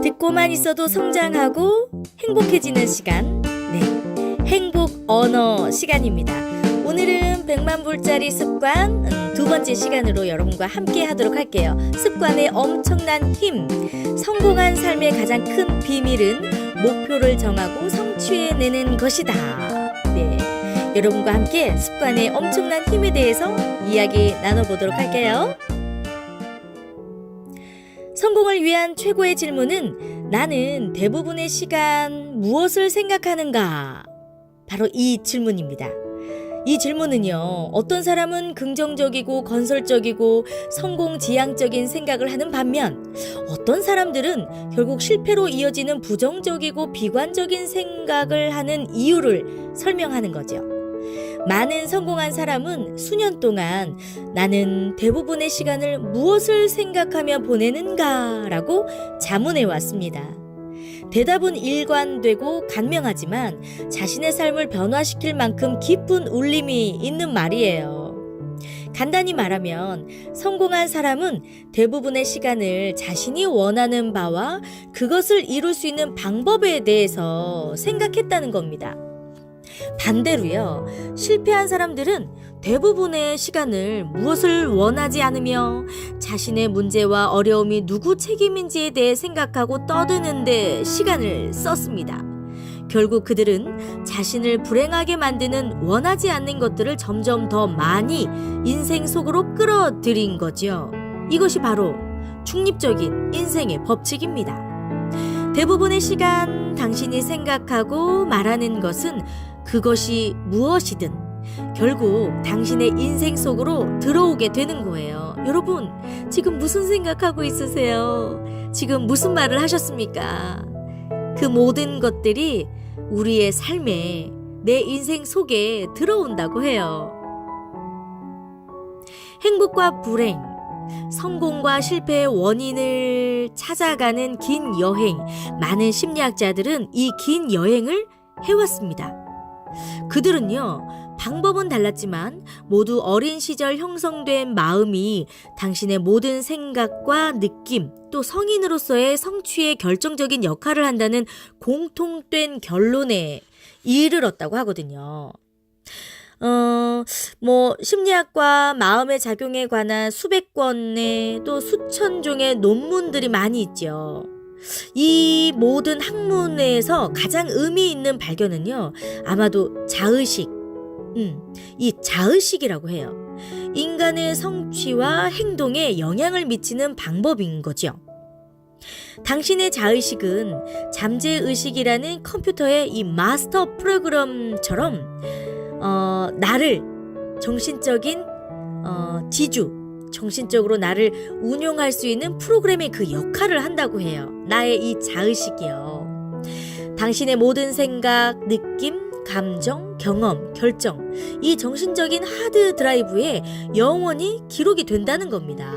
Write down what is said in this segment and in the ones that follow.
듣고만 있어도 성장하고 행복해지는 시간, 네, 행복 언어 시간입니다. 오늘은 100만 불짜리 습관 두 번째 시간으로 여러분과 함께 하도록 할게요. 습관의 엄청난 힘, 성공한 삶의 가장 큰 비밀은 목표를 정하고 성취해내는 것이다. 네, 여러분과 함께 습관의 엄청난 힘에 대해서 이야기 나눠보도록 할게요. 성공을 위한 최고의 질문은 나는 대부분의 시간 무엇을 생각하는가? 바로 이 질문입니다. 이 질문은요, 어떤 사람은 긍정적이고 건설적이고 성공지향적인 생각을 하는 반면 어떤 사람들은 결국 실패로 이어지는 부정적이고 비관적인 생각을 하는 이유를 설명하는 거죠. 많은 성공한 사람은 수년 동안 나는 대부분의 시간을 무엇을 생각하며 보내는가? 라고 자문해 왔습니다. 대답은 일관되고 간명하지만 자신의 삶을 변화시킬 만큼 깊은 울림이 있는 말이에요. 간단히 말하면 성공한 사람은 대부분의 시간을 자신이 원하는 바와 그것을 이룰 수 있는 방법에 대해서 생각했다는 겁니다. 반대로요, 실패한 사람들은 대부분의 시간을 무엇을 원하지 않으며 자신의 문제와 어려움이 누구 책임인지에 대해 생각하고 떠드는데 시간을 썼습니다. 결국 그들은 자신을 불행하게 만드는 원하지 않는 것들을 점점 더 많이 인생 속으로 끌어들인 거죠. 이것이 바로 중립적인 인생의 법칙입니다. 대부분의 시간 당신이 생각하고 말하는 것은 그것이 무엇이든 결국 당신의 인생 속으로 들어오게 되는 거예요. 여러분, 지금 무슨 생각하고 있으세요? 지금 무슨 말을 하셨습니까? 그 모든 것들이 우리의 삶에, 내 인생 속에 들어온다고 해요. 행복과 불행, 성공과 실패의 원인을 찾아가는 긴 여행, 많은 심리학자들은 이 긴 여행을 해왔습니다. 그들은요, 방법은 달랐지만 모두 어린 시절 형성된 마음이 당신의 모든 생각과 느낌, 또 성인으로서의 성취에 결정적인 역할을 한다는 공통된 결론에 이르렀다고 하거든요. 심리학과 마음의 작용에 관한 수백 권의 또 수천 종의 논문들이 많이 있죠. 이 모든 학문에서 가장 의미 있는 발견은요, 아마도 자의식, 이 자의식이라고 해요. 인간의 성취와 행동에 영향을 미치는 방법인 거죠. 당신의 자의식은 잠재의식이라는 컴퓨터의 이 마스터 프로그램처럼 나를 정신적인 정신적으로 나를 운용할 수 있는 프로그램의 그 역할을 한다고 해요. 나의 이 자의식이요. 당신의 모든 생각, 느낌, 감정, 경험, 결정, 이 정신적인 하드 드라이브에 영원히 기록이 된다는 겁니다.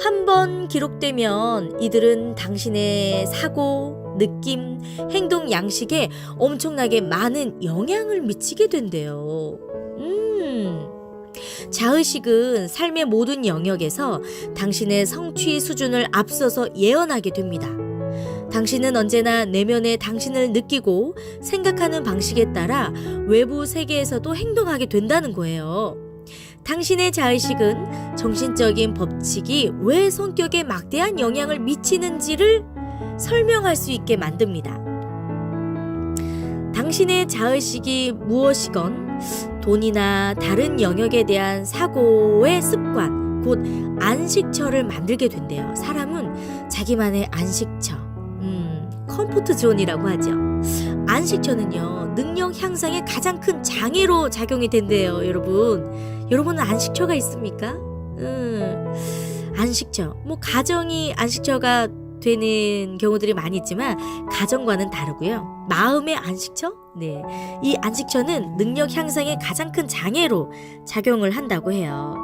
한번 기록되면 이들은 당신의 사고, 느낌, 행동 양식에 엄청나게 많은 영향을 미치게 된대요. 자의식은 삶의 모든 영역에서 당신의 성취 수준을 앞서서 예언하게 됩니다. 당신은 언제나 내면의 당신을 느끼고 생각하는 방식에 따라 외부 세계에서도 행동하게 된다는 거예요. 당신의 자의식은 정신적인 법칙이 왜 성격에 막대한 영향을 미치는지를 설명할 수 있게 만듭니다. 당신의 자의식이 무엇이건 돈이나 다른 영역에 대한 사고의 습관, 곧 안식처를 만들게 된대요. 사람은 자기만의 안식처, 컴포트 존이라고 하죠. 안식처는요, 능력 향상의 가장 큰 장애로 작용이 된대요. 여러분은 안식처가 있습니까? 안식처, 가정이 안식처가 되는 경우들이 많이 있지만 가정과는 다르고요. 마음의 안식처? 네, 이 안식처는 능력 향상의 가장 큰 장애로 작용을 한다고 해요.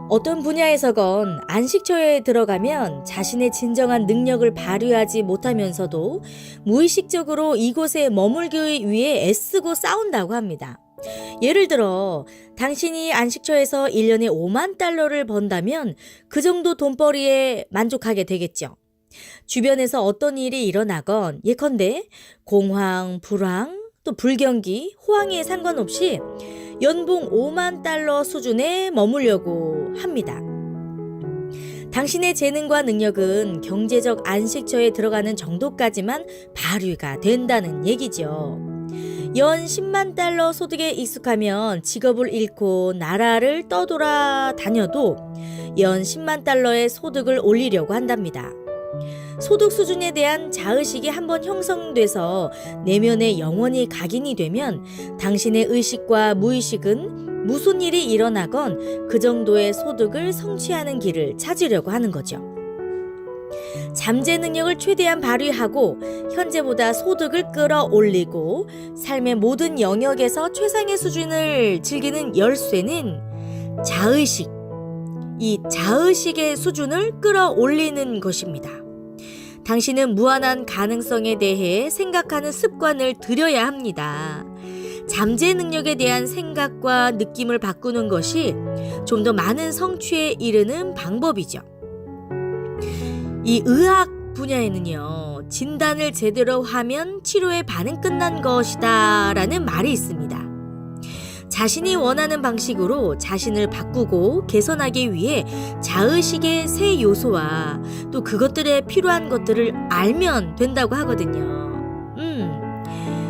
어떤 분야에서건 안식처에 들어가면 자신의 진정한 능력을 발휘하지 못하면서도 무의식적으로 이곳에 머물기 위해 애쓰고 싸운다고 합니다. 예를 들어 당신이 안식처에서 1년에 5만 달러를 번다면 그 정도 돈벌이에 만족하게 되겠죠. 주변에서 어떤 일이 일어나건 예컨대 공황, 불황, 또 불경기, 호황에 상관없이 연봉 5만 달러 수준에 머물려고 합니다. 당신의 재능과 능력은 경제적 안식처에 들어가는 정도까지만 발휘가 된다는 얘기죠. 연 10만 달러 소득에 익숙하면 직업을 잃고 나라를 떠돌아 다녀도 연 10만 달러의 소득을 올리려고 한답니다. 소득 수준에 대한 자의식이 한번 형성돼서 내면에 영원히 각인이 되면 당신의 의식과 무의식은 무슨 일이 일어나건 그 정도의 소득을 성취하는 길을 찾으려고 하는 거죠. 잠재 능력을 최대한 발휘하고 현재보다 소득을 끌어올리고 삶의 모든 영역에서 최상의 수준을 즐기는 열쇠는 자의식, 이 자의식의 수준을 끌어올리는 것입니다. 당신은 무한한 가능성에 대해 생각하는 습관을 들여야 합니다. 잠재 능력에 대한 생각과 느낌을 바꾸는 것이 좀 더 많은 성취에 이르는 방법이죠. 이 의학 분야에는요, 진단을 제대로 하면 치료의 반은 끝난 것이다 라는 말이 있습니다. 자신이 원하는 방식으로 자신을 바꾸고 개선하기 위해 자의식의 세 요소와 또 그것들에 필요한 것들을 알면 된다고 하거든요.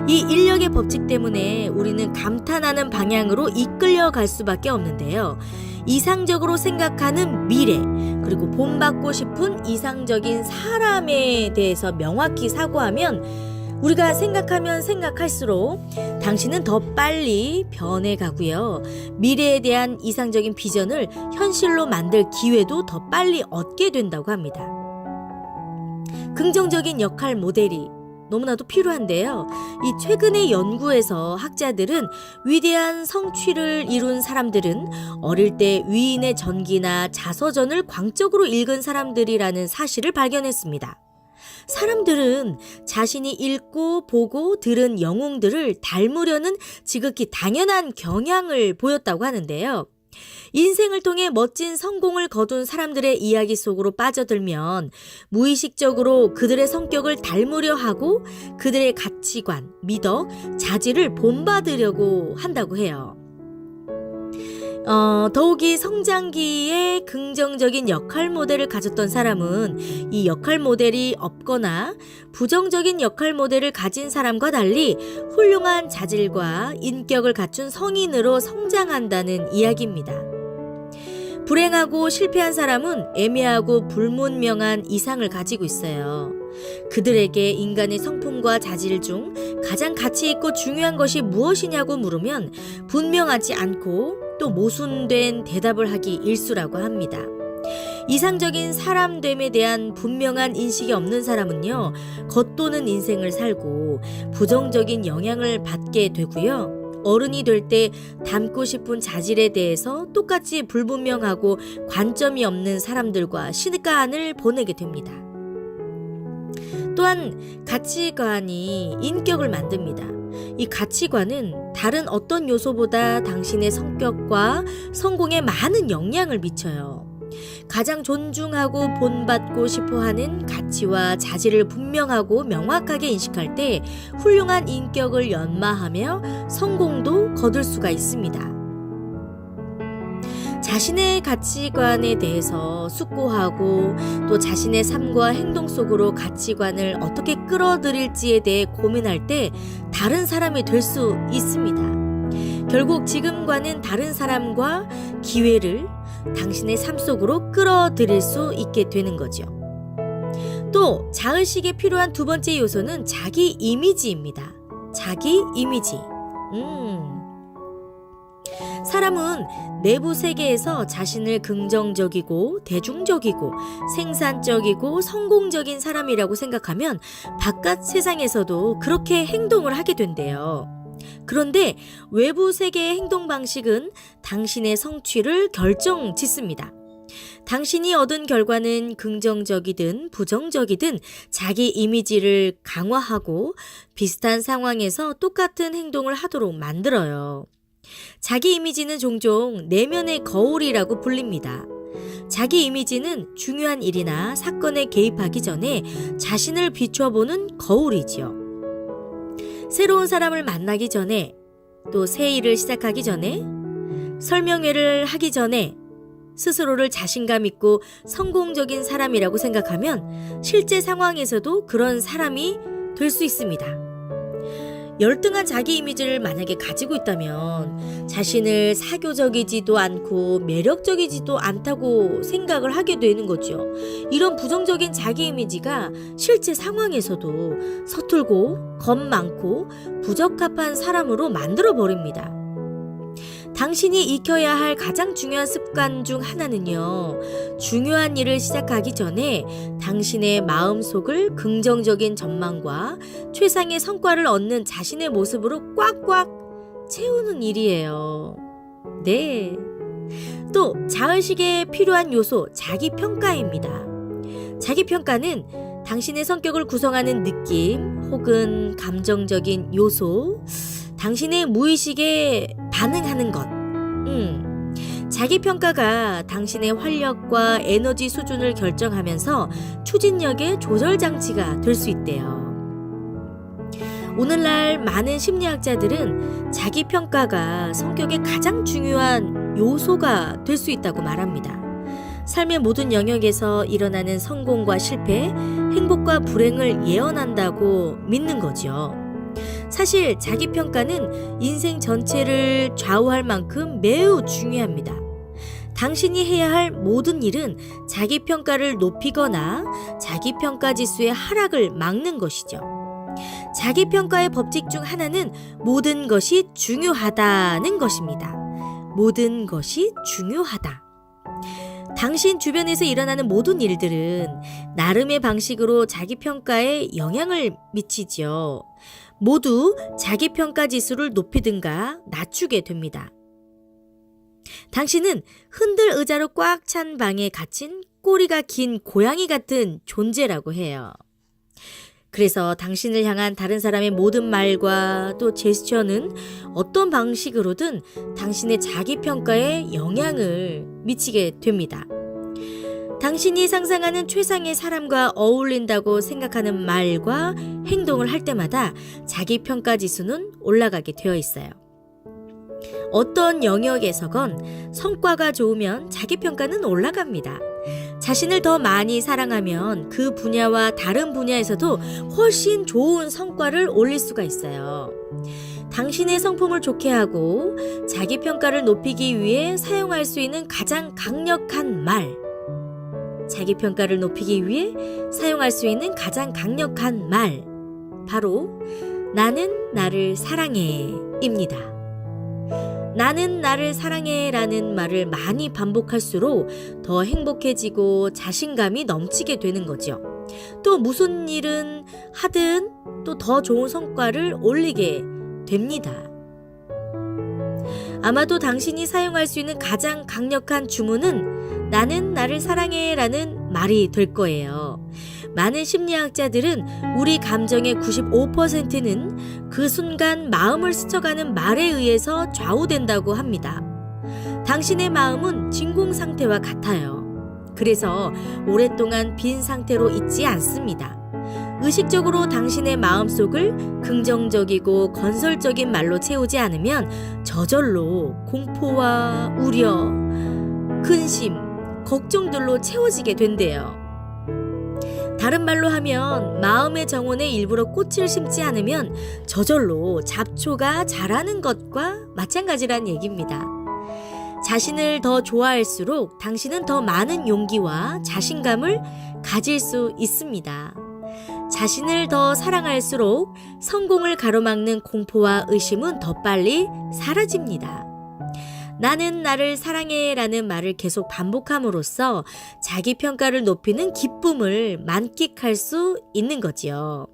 이 인력의 법칙 때문에 우리는 감탄하는 방향으로 이끌려갈 수밖에 없는데요. 이상적으로 생각하는 미래, 그리고 본받고 싶은 이상적인 사람에 대해서 명확히 사고하면 우리가 생각하면 생각할수록 당신은 더 빨리 변해가고요. 미래에 대한 이상적인 비전을 현실로 만들 기회도 더 빨리 얻게 된다고 합니다. 긍정적인 역할 모델이 너무나도 필요한데요. 이 최근의 연구에서 학자들은 위대한 성취를 이룬 사람들은 어릴 때 위인의 전기나 자서전을 광적으로 읽은 사람들이라는 사실을 발견했습니다. 사람들은 자신이 읽고 보고 들은 영웅들을 닮으려는 지극히 당연한 경향을 보였다고 하는데요. 인생을 통해 멋진 성공을 거둔 사람들의 이야기 속으로 빠져들면 무의식적으로 그들의 성격을 닮으려 하고 그들의 가치관, 미덕, 자질을 본받으려고 한다고 해요. 더욱이 성장기에 긍정적인 역할 모델을 가졌던 사람은 이 역할 모델이 없거나 부정적인 역할 모델을 가진 사람과 달리 훌륭한 자질과 인격을 갖춘 성인으로 성장한다는 이야기입니다. 불행하고 실패한 사람은 애매하고 불문명한 이상을 가지고 있어요. 그들에게 인간의 성품과 자질 중 가장 가치 있고 중요한 것이 무엇이냐고 물으면 분명하지 않고 또 모순된 대답을 하기 일쑤라고 합니다. 이상적인 사람됨에 대한 분명한 인식이 없는 사람은요, 겉도는 인생을 살고 부정적인 영향을 받게 되고요. 어른이 될 때 닮고 싶은 자질에 대해서 똑같이 불분명하고 관점이 없는 사람들과 시간을 보내게 됩니다. 또한 가치관이 인격을 만듭니다. 이 가치관은 다른 어떤 요소보다 당신의 성격과 성공에 많은 영향을 미쳐요. 가장 존중하고 본받고 싶어하는 가치와 자질을 분명하고 명확하게 인식할 때 훌륭한 인격을 연마하며 성공도 거둘 수가 있습니다. 자신의 가치관에 대해서 숙고하고 또 자신의 삶과 행동 속으로 가치관을 어떻게 끌어들일지에 대해 고민할 때 다른 사람이 될 수 있습니다. 결국 지금과는 다른 사람과 기회를 당신의 삶 속으로 끌어들일 수 있게 되는 거죠. 또 자의식에 필요한 두 번째 요소는 자기 이미지입니다. 자기 이미지. 사람은 내부 세계에서 자신을 긍정적이고 대중적이고 생산적이고 성공적인 사람이라고 생각하면 바깥 세상에서도 그렇게 행동을 하게 된대요. 그런데 외부 세계의 행동 방식은 당신의 성취를 결정짓습니다. 당신이 얻은 결과는 긍정적이든 부정적이든 자기 이미지를 강화하고 비슷한 상황에서 똑같은 행동을 하도록 만들어요. 자기 이미지는 종종 내면의 거울이라고 불립니다. 자기 이미지는 중요한 일이나 사건에 개입하기 전에 자신을 비춰보는 거울이지요. 새로운 사람을 만나기 전에, 또 새 일을 시작하기 전에, 설명회를 하기 전에 스스로를 자신감 있고 성공적인 사람이라고 생각하면 실제 상황에서도 그런 사람이 될 수 있습니다. 열등한 자기 이미지를 만약에 가지고 있다면 자신을 사교적이지도 않고 매력적이지도 않다고 생각을 하게 되는 거죠. 이런 부정적인 자기 이미지가 실제 상황에서도 서툴고 겁 많고 부적합한 사람으로 만들어 버립니다. 당신이 익혀야 할 가장 중요한 습관 중 하나는요, 중요한 일을 시작하기 전에 당신의 마음속을 긍정적인 전망과 최상의 성과를 얻는 자신의 모습으로 꽉꽉 채우는 일이에요. 네. 또 자의식에 필요한 요소, 자기평가입니다. 자기평가는 당신의 성격을 구성하는 느낌 혹은 감정적인 요소, 당신의 무의식에 반응하는 것. 자기평가가 당신의 활력과 에너지 수준을 결정하면서 추진력의 조절 장치가 될 수 있대요. 오늘날 많은 심리학자들은 자기평가가 성격의 가장 중요한 요소가 될 수 있다고 말합니다. 삶의 모든 영역에서 일어나는 성공과 실패, 행복과 불행을 예언한다고 믿는 거죠. 사실 자기평가는 인생 전체를 좌우할 만큼 매우 중요합니다. 당신이 해야 할 모든 일은 자기평가를 높이거나 자기평가 지수의 하락을 막는 것이죠. 자기평가의 법칙 중 하나는 모든 것이 중요하다는 것입니다. 모든 것이 중요하다. 당신 주변에서 일어나는 모든 일들은 나름의 방식으로 자기평가에 영향을 미치죠. 모두 자기평가 지수를 높이든가 낮추게 됩니다. 당신은 흔들 의자로 꽉 찬 방에 갇힌 꼬리가 긴 고양이 같은 존재라고 해요. 그래서 당신을 향한 다른 사람의 모든 말과 또 제스처는 어떤 방식으로든 당신의 자기평가에 영향을 미치게 됩니다. 당신이 상상하는 최상의 사람과 어울린다고 생각하는 말과 행동을 할 때마다 자기평가 지수는 올라가게 되어 있어요. 어떤 영역에서건 성과가 좋으면 자기평가는 올라갑니다. 자신을 더 많이 사랑하면 그 분야와 다른 분야에서도 훨씬 좋은 성과를 올릴 수가 있어요. 당신의 성품을 좋게 하고 자기평가를 높이기 위해 사용할 수 있는 가장 강력한 말, 자기평가를 높이기 위해 사용할 수 있는 가장 강력한 말, 바로 나는 나를 사랑해 입니다. 나는 나를 사랑해 라는 말을 많이 반복할수록 더 행복해지고 자신감이 넘치게 되는 거죠. 또 무슨 일은 하든 또 더 좋은 성과를 올리게 됩니다. 아마도 당신이 사용할 수 있는 가장 강력한 주문은 나는 나를 사랑해 라는 말이 될 거예요. 많은 심리학자들은 우리 감정의 95%는 그 순간 마음을 스쳐가는 말에 의해서 좌우된다고 합니다. 당신의 마음은 진공 상태와 같아요. 그래서 오랫동안 빈 상태로 있지 않습니다. 의식적으로 당신의 마음속을 긍정적이고 건설적인 말로 채우지 않으면 저절로 공포와 우려, 근심, 걱정들로 채워지게 된대요. 다른 말로 하면 마음의 정원에 일부러 꽃을 심지 않으면 저절로 잡초가 자라는 것과 마찬가지란 얘기입니다. 자신을 더 좋아할수록 당신은 더 많은 용기와 자신감을 가질 수 있습니다. 자신을 더 사랑할수록 성공을 가로막는 공포와 의심은 더 빨리 사라집니다. 나는 나를 사랑해 라는 말을 계속 반복함으로써 자기평가를 높이는 기쁨을 만끽할 수 있는 거지요.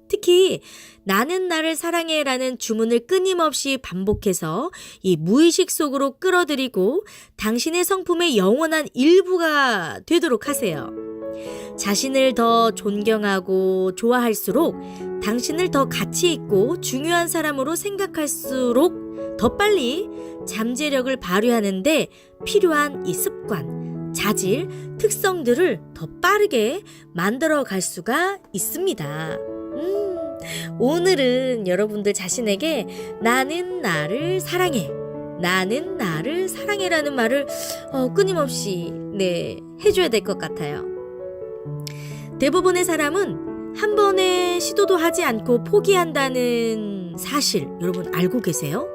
특히 나는 나를 사랑해 라는 주문을 끊임없이 반복해서 이 무의식 속으로 끌어들이고 당신의 성품의 영원한 일부가 되도록 하세요. 자신을 더 존경하고 좋아할수록 당신을 더 가치 있고 중요한 사람으로 생각할수록 더 빨리 잠재력을 발휘하는데 필요한 이 습관, 자질, 특성들을 더 빠르게 만들어 갈 수가 있습니다. 오늘은 여러분들 자신에게 나는 나를 사랑해, 나는 나를 사랑해라는 말을 끊임없이 해줘야 될 것 같아요. 대부분의 사람은 한 번의 시도도 하지 않고 포기한다는 사실 여러분 알고 계세요?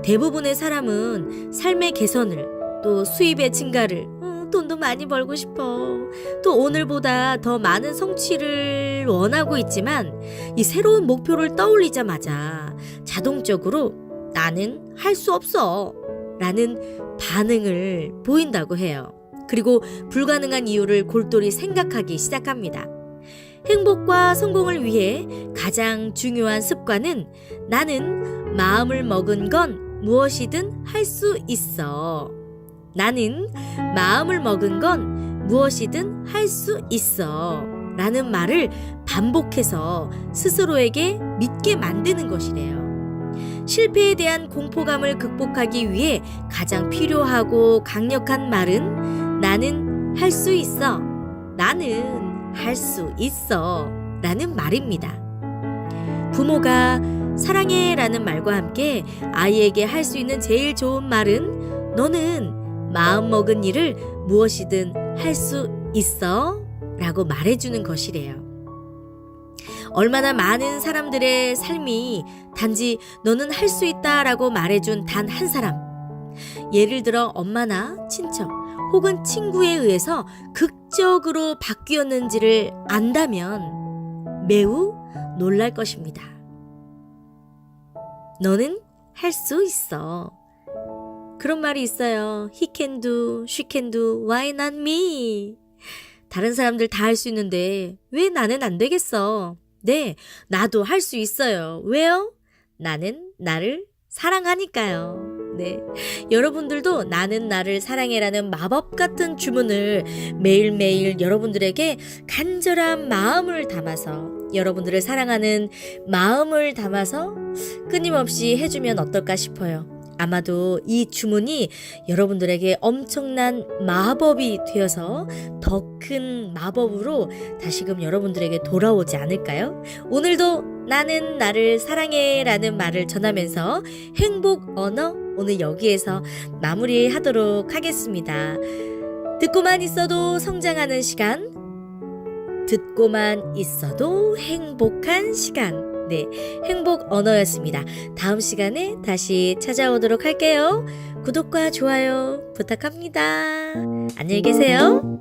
대부분의 사람은 삶의 개선을, 또 수입의 증가를, 돈도 많이 벌고 싶어, 또 오늘보다 더 많은 성취를 원하고 있지만 이 새로운 목표를 떠올리자마자 자동적으로 나는 할 수 없어 라는 반응을 보인다고 해요. 그리고 불가능한 이유를 골똘히 생각하기 시작합니다. 행복과 성공을 위해 가장 중요한 습관은 나는 마음을 먹은 건 무엇이든 할 수 있어. 나는 마음을 먹은 건 무엇이든 할 수 있어 라는 말을 반복해서 스스로에게 믿게 만드는 것이래요. 실패에 대한 공포감을 극복하기 위해 가장 필요하고 강력한 말은 나는 할 수 있어, 나는 할 수 있어 라는 말입니다. 부모가 사랑해 라는 말과 함께 아이에게 할 수 있는 제일 좋은 말은 너는 마음먹은 일을 무엇이든 할 수 있어 라고 말해주는 것이래요. 얼마나 많은 사람들의 삶이 단지 너는 할 수 있다 라고 말해준 단 한 사람, 예를 들어 엄마나 친척 혹은 친구에 의해서 극적으로 바뀌었는지를 안다면 매우 놀랄 것입니다. 너는 할 수 있어. 그런 말이 있어요. He can do, she can do, why not me? 다른 사람들 다 할 수 있는데 왜 나는 안 되겠어? 네, 나도 할 수 있어요. 왜요? 나는 나를 사랑하니까요. 네, 여러분들도 나는 나를 사랑해라는 마법 같은 주문을 매일매일 여러분들에게 간절한 마음을 담아서, 여러분들을 사랑하는 마음을 담아서 끊임없이 해주면 어떨까 싶어요. 아마도 이 주문이 여러분들에게 엄청난 마법이 되어서 더 큰 마법으로 다시금 여러분들에게 돌아오지 않을까요? 오늘도 나는 나를 사랑해 라는 말을 전하면서 행복 언어 오늘 여기에서 마무리하도록 하겠습니다. 듣고만 있어도 성장하는 시간, 듣고만 있어도 행복한 시간. 네, 행복 언어였습니다. 다음 시간에 다시 찾아오도록 할게요. 구독과 좋아요 부탁합니다. 안녕히 계세요.